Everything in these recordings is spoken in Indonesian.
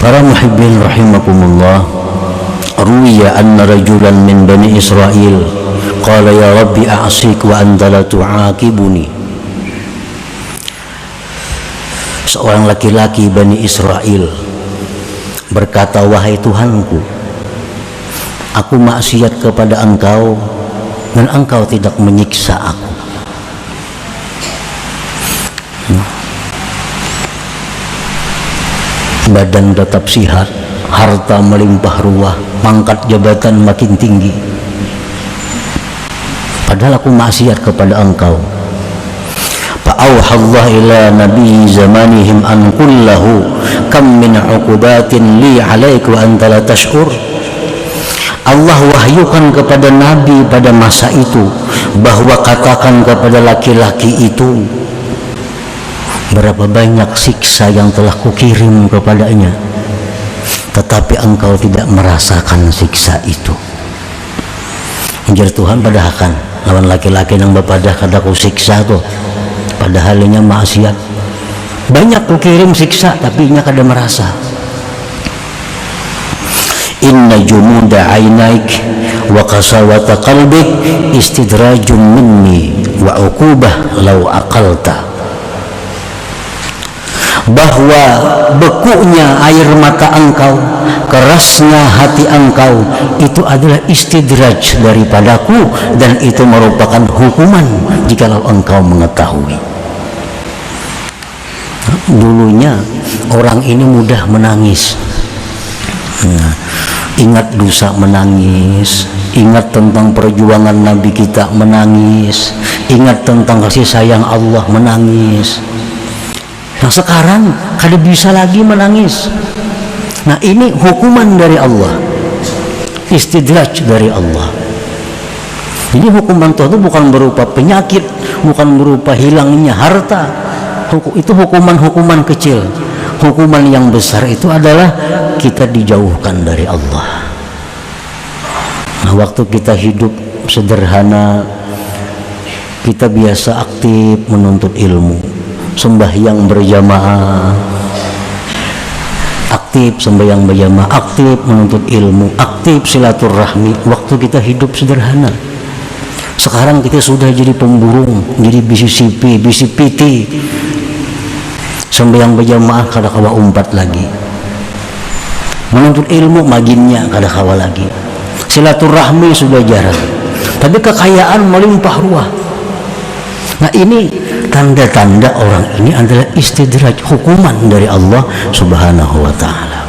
Para muhibbin rahimakumullah, ruwiya anna rajulan min bani Israel qala ya rabbi a'sik wa anta la tu'aqibuni. Seorang laki-laki Bani Israel berkata, wahai Tuhanku, aku maksiat kepada engkau dan engkau tidak menyiksa aku. Badan tetap sihat, harta melimpah ruah, pangkat jabatan makin tinggi, padahal aku maksiat kepada engkau. Fa'auhallah ila nabi zamanihim an kullahu kam min uqubatin li alaik wa anta la tash'ur. Allah wahyukan kepada nabi pada masa itu bahwa katakan kepada laki-laki itu, berapa banyak siksa yang telah kukirim kepadanya, tetapi engkau tidak merasakan siksa itu. Anjir Tuhan padahal lawan laki-laki yang bapadah kada ku siksa tuh, padahal nya maksiat. Banyak kukirim siksa tapi nya kada merasa. Inna jumuda ainaik wa qasawata qalbik istidrajun minni wa uqubah law aqalta. Bahwa bekunya air mata engkau, kerasnya hati engkau, itu adalah istidraj daripadaku, dan itu merupakan hukuman jikalau engkau mengetahui. Dulunya orang ini mudah menangis, ingat dosa menangis, ingat tentang perjuangan Nabi kita menangis, ingat tentang kasih sayang Allah menangis. Nah sekarang kada bisa lagi menangis. Nah ini hukuman dari Allah, istidraj dari Allah. Jadi hukuman Tuhan itu bukan berupa penyakit, bukan berupa hilangnya harta. Itu hukuman-hukuman kecil. Hukuman yang besar itu adalah kita dijauhkan dari Allah. Nah waktu kita hidup sederhana, kita biasa aktif menuntut ilmu, sembahyang berjamaah, aktif sembahyang berjamaah, aktif menuntut ilmu, aktif silaturahmi waktu kita hidup sederhana. Sekarang kita sudah jadi pemburung, jadi bisi sipi, bisi piti. Sembahyang berjamaah kada kawa umpat lagi, menuntut ilmu maginnya kada kawa lagi, silaturahmi sudah jarang, tapi kekayaan melimpah ruah. Nah ini tanda-tanda orang ini adalah istidraj, hukuman dari Allah Subhanahu wa ta'ala.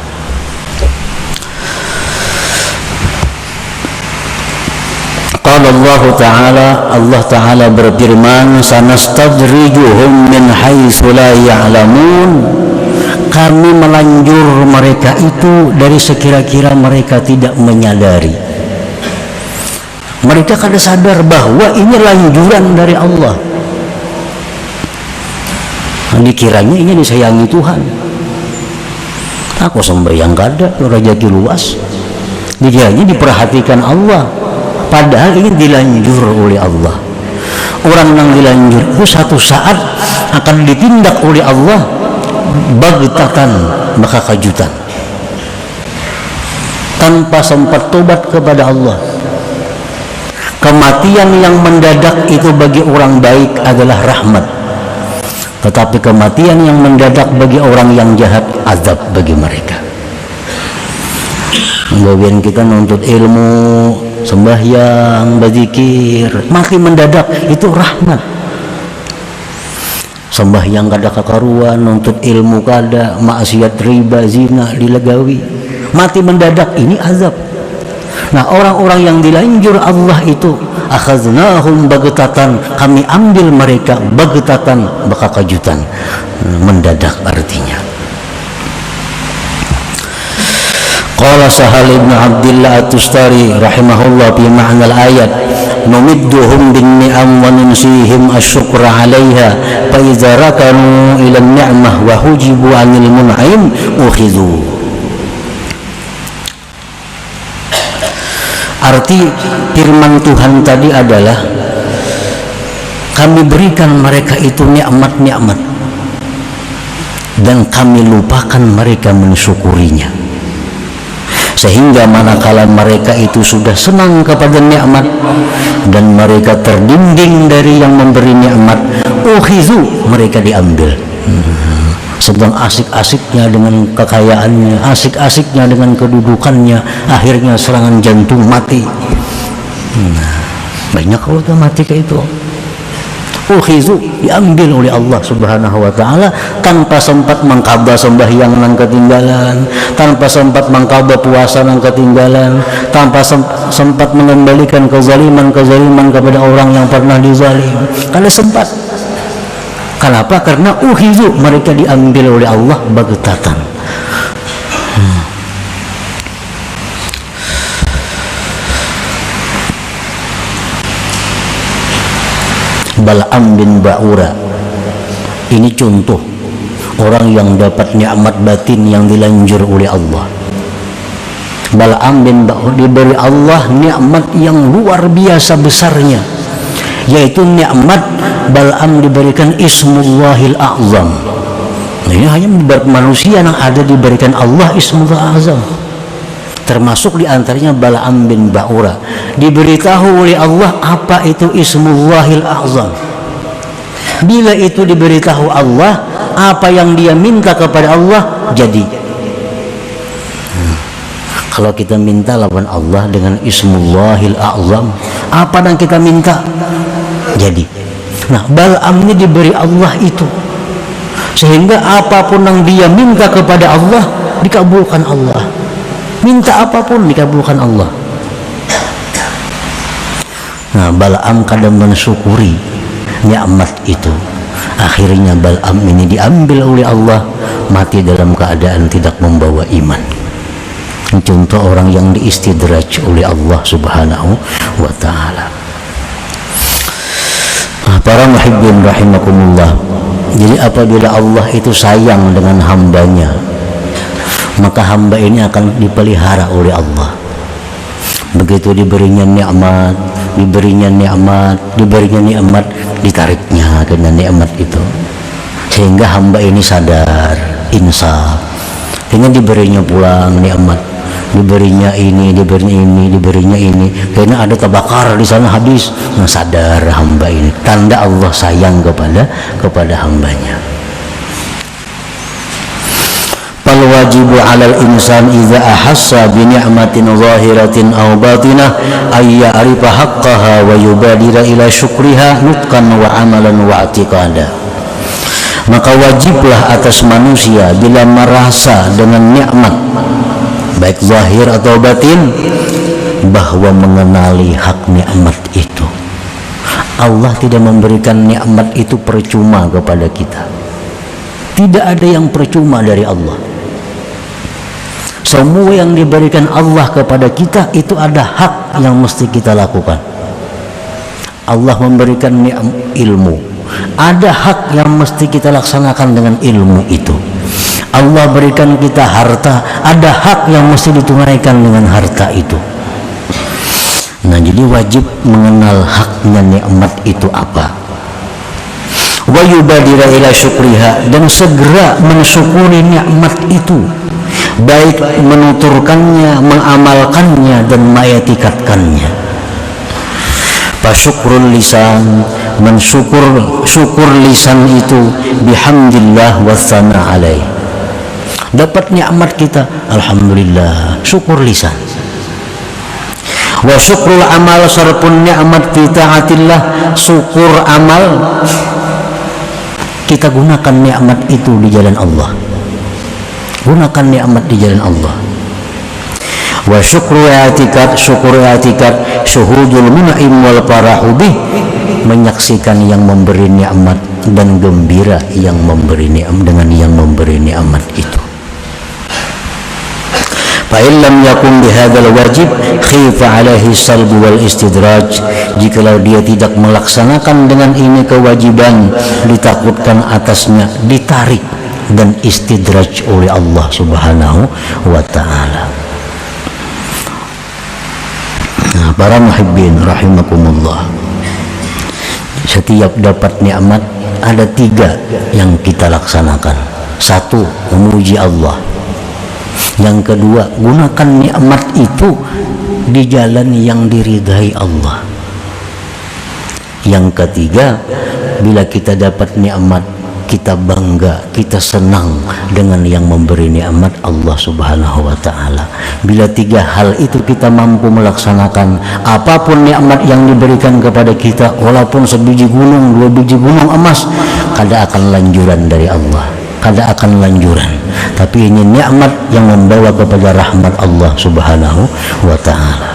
Qala Allah Ta'ala berfirman, sanastadrijuhum min haitsu la ya'lamun. Kami melanjur mereka itu dari sekira-kira mereka tidak menyadari. Mereka kada sadar bahwa ini lanjuran dari Allah. Dikiranya ini disayangi Tuhan. Aku sembahyang kada, rezeki luas. Dikiranya diperhatikan Allah, padahal ini dilanjur oleh Allah. Orang yang dilanjur itu satu saat akan ditindak oleh Allah bagtatan, maka kejutan, tanpa sempat tobat kepada Allah. Kematian yang mendadak itu bagi orang baik adalah rahmat, tetapi kematian yang mendadak bagi orang yang jahat azab bagi mereka. Kemudian kita nuntut ilmu, sembahyang, berzikir, mati mendadak itu rahmat. Sembahyang kada kakaruan, nuntut ilmu kada, maksiat riba, zina dilegawi, mati mendadak ini azab. Nah orang-orang yang dilanjur Allah itu, akhaznahum bagtatan, kami ambil mereka bagtatan, baka kejutan, mendadak artinya. Qala Sahal ibn Abdillah At-Tustari rahimahullah fi ma'na al-ayat, numidduhum bin ni'am wa nunsihim asyukra 'alaiha fa idza rakanu ila an-ni'mah wa hujibu 'anil mun'im ukhidhu. Arti firman Tuhan tadi adalah kami berikan mereka itu nikmat-nikmat, dan kami lupakan mereka mensyukurinya. Sehingga manakala mereka itu sudah senang kepada nikmat dan mereka terdinding dari yang memberi nikmat, ukhizu, mereka diambil. Sedang asik-asiknya dengan kekayaannya, asik-asiknya dengan kedudukannya, akhirnya serangan jantung mati. Banyak kalau mati kayak itu. Ukhizu, diambil oleh Allah Subhanahu wa ta'ala tanpa sempat mengqadha sembahyang nang ketinggalan, tanpa sempat mengqadha puasa nang ketinggalan, tanpa sempat mengembalikan kezaliman kepada orang yang pernah dizalim. Kalau sempat. Kenapa? Karena ukhizu, mereka diambil oleh Allah baghtatan. Bal'am bin Ba'ura ini contoh orang yang dapat nikmat batin yang dilanjur oleh Allah. Bal'am bin Ba'ura diberi Allah nikmat yang luar biasa besarnya, yaitu nikmat Bal'am diberikan Ismullahil A'zam. Nah, ini hanya beberapa manusia yang ada diberikan Allah Ismullahil A'zam. Termasuk diantaranya Bal'am bin Ba'ura diberitahu oleh Allah apa itu Ismullahil A'zam. Bila itu diberitahu Allah, apa yang dia minta kepada Allah jadi. Kalau kita minta lawan Allah dengan Ismullahil A'zam, apa yang kita minta jadi. Nah, Bal'am ini diberi Allah itu, sehingga apapun yang dia minta kepada Allah dikabulkan Allah. Minta apapun dikabulkan Allah. Nah, Bal'am kadang mensyukuri nikmat itu. Akhirnya Bal'am ini diambil oleh Allah, mati dalam keadaan tidak membawa iman. Contoh orang yang diistidraj oleh Allah Subhanahu wa ta'ala. Nah, para muhibbin rahimakumullah, jadi apabila Allah itu sayang dengan hambanya, maka hamba ini akan dipelihara oleh Allah. Begitu diberinya nikmat, ditariknya kena nikmat itu, sehingga hamba ini sadar, insaf. Dengan diberinya pulang nikmat, diberinya ini, karena ada tabakar di sana habis. Nah, sadar hamba ini, tanda Allah sayang kepada hambanya. Wajibu 'alal insan idza ahassa bi ni'matin zahiratin aw batinah ay ya'rifa haqqaha wa yubadira ila syukriha nutqan wa amalan wa i'tiqada. Maka wajiblah atas manusia bila merasa dengan nikmat baik zahir atau batin bahwa mengenali hak nikmat itu. Allah tidak memberikan nikmat itu percuma kepada kita. Tidak ada yang percuma dari Allah. Semua yang diberikan Allah kepada kita itu ada hak yang mesti kita lakukan. Allah memberikan ilmu, ada hak yang mesti kita laksanakan dengan ilmu itu. Allah berikan kita harta, ada hak yang mesti ditunaikan dengan harta itu. Nah, jadi wajib mengenal haknya nikmat itu apa. Wa yubadira ila syukriha, dan segera mensyukuri nikmat itu, baik menuturkannya, mengamalkannya, dan mengetikatkannya. Fasyukrul lisan, syukur lisan itu bihamdillah wa tsana alaih. Dapat nikmat kita, alhamdulillah, syukur lisan. Wa syukrul amal, sarpun nikmat fi taatillah, syukur amal. Kita gunakan nikmat itu di jalan Allah. Gunakan nikmat di jalan Allah. Wa syukru i'tikad, syukur i'tikad, syuhudul mun'im wal farahu bih, menyaksikan yang memberi nikmat dan gembira yang memberi nikmat dengan yang memberi nikmat itu. Fa illam yakun bihadzal wajib khifa alaihi salb wal istidraj, jikalau dia tidak melaksanakan dengan ini kewajiban, ditakutkan atasnya ditarik dan istidraj oleh Allah Subhanahu wa ta'ala. Nah, para muhibbin rahimakumullah, setiap dapat nikmat ada 3 yang kita laksanakan. Satu, memuji Allah. Yang kedua, gunakan nikmat itu di jalan yang diridhai Allah. Yang ketiga, bila kita dapat nikmat, kita bangga, kita senang dengan yang memberi nikmat, Allah Subhanahu wa ta'ala. Bila tiga hal itu kita mampu melaksanakan, apapun nikmat yang diberikan kepada kita, walaupun sebiji gunung, 2 biji gunung emas, kada akan lanjuran dari Allah, kada akan lanjuran. Tapi ini nikmat yang membawa kepada rahmat Allah Subhanahu wa ta'ala.